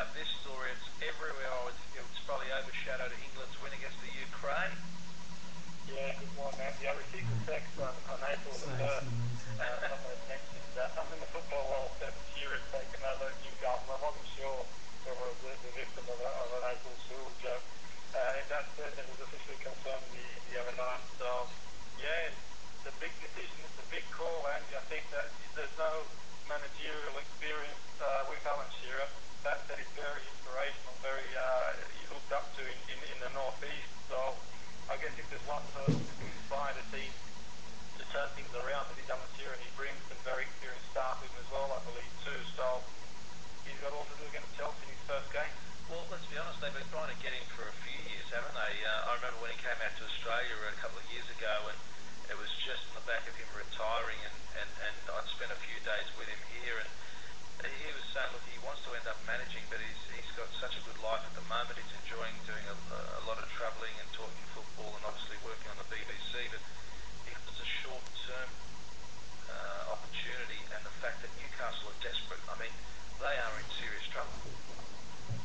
about this story. It's everywhere. It's probably overshadowed England's win against the Ukraine. Yeah, good morning, Andy. I received a text on April the 1st. Someone had mentioned that I'm in the football world 7 years taking over Newcastle. I wasn't sure whether I was the victim of an April Fool joke. That said, it was officially confirmed the other night. So, yeah, it's a big decision. It's a big call, Andy. I think that there's no managerial experience with Alan Shearer. That said, it's very inspirational, very looked up to in the northeast. So I guess if there's one person who can inspire the team to turn things around, that is Alan Shearer, and he brings some very experienced staff with him as well, I believe too. So he's got all to do against Chelsea in his first game. Well, let's be honest, they've been trying to get him for a few years, haven't they? I remember when he came out to Australia a couple of years ago, and it was just on the back of him retiring, and I'd spent a few days with him here, and he was saying, look, he wants to end up managing, but he's got such a good life at the moment. He's enjoying doing a lot of travelling and talking football and obviously working on the BBC, but it's a short-term opportunity, and the fact that Newcastle are desperate, I mean, they are in serious trouble.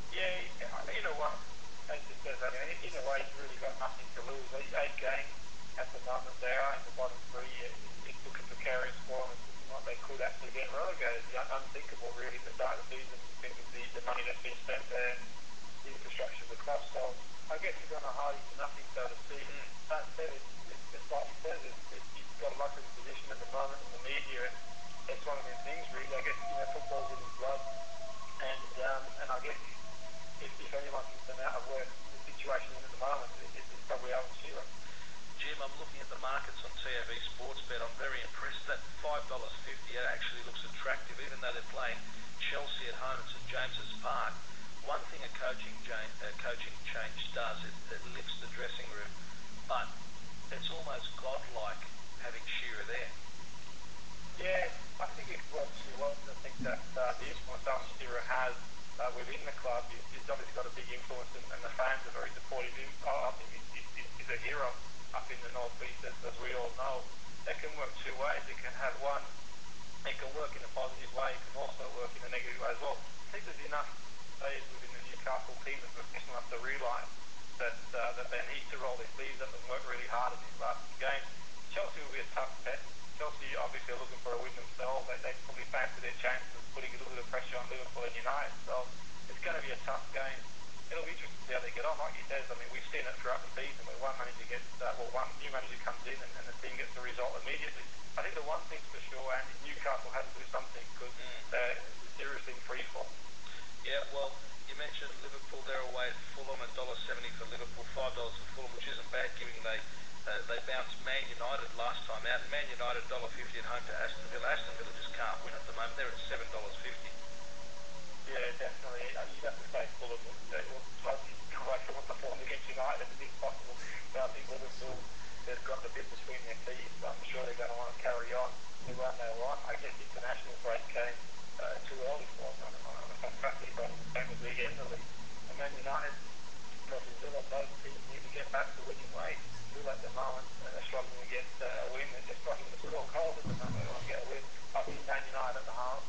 Yeah, you know what, as you said, I mean, in a way, he's really got nothing to lose. 8 games at the moment, they are in the bottom 3. It's looking precarious for them. It's looking like they could actually get relegated. It's unthinkable, really, at the start of the season. You think of the money that's been spent there, the infrastructure of the club. So I guess you're going to hide for nothing, so to speak. That said, it's like you said, he's got a lucky position at the moment in the media, and it's one of those things, really. I guess, football's in his blood, and I guess if anyone can turn out of work, the situation at the moment is probably Alan Shearer. Jim, I'm looking at the markets on TAB Sportsbet. I'm very impressed. That $5.50 actually looks attractive, even though they're playing Chelsea at home at St James's Park. One thing a coaching change does, it lifts the dressing room, but it's almost godlike having Shearer there. Yeah, I think it works really well. I think that the influence Alan Shearer has within the club is obviously got a big influence, and the fans are very supportive. I think he's a hero up in the northeast, as we all know. That can work 2 ways. It can have one, it can work in a positive way, it can also work in a negative way as well. I think there's enough players within the Newcastle team that professional enough to realise that they need to roll their sleeves up and work really hard at these last 2 games. Chelsea will be a tough test. Chelsea obviously are looking for a win themselves. They probably fancy their chances of putting a little bit of pressure on Liverpool and United. So it's going to be a tough game. It'll be interesting to see how they get on. Like you said, I mean, we've seen it throughout the season where one new manager comes in and the team gets the result immediately. I think the one thing's for sure, Andy, Newcastle has to do something because they're seriously in free fall. Yeah, well, you mentioned Liverpool. They're away at Fulham, $1.70 for Liverpool, $5 for Fulham, which isn't bad given they bounced Man United last time out. Man United $1.50 at home to Aston Villa. Aston Villa just can't win at the moment. They're at $7.50. Yeah, definitely. You'd have to say Fulham will totally come away from what performed against United if it's possible. But I think Liverpool, they've got the bit between their teeth. I'm sure they're going to want to carry on the run they want. I guess international break came too early for them on a fantastic run. Same with League in the league. And Man United versus Villa, both teams need to get back to winning ways. Villa at the moment are struggling to get a win. They're struggling to score goals at the moment. They want to get a win. I think Man United at the heart,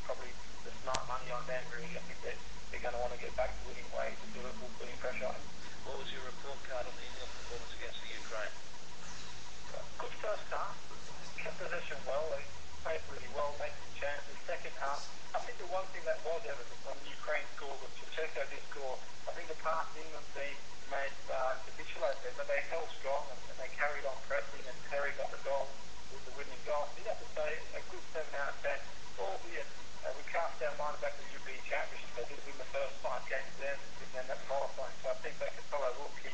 probably the smart money on them, really. I think they're going to want to get back to winning ways and Liverpool putting pressure on them. What was your report card on the England performance against the Ukraine? Good first half. Kept possession well. They played really well, made some chances. Second half, I think the one thing that was evident when Ukraine scored was Shevchenko did score. I think the past England team made capitulate there, but they held strong and they carried on pressing, and Terry got the goal with the winning goal. So you'd have to say a good 7 out of 10, albeit we cast our mind back to the European Championship. They did win the first 5 games then, and then that qualifying. So I think they could probably will keep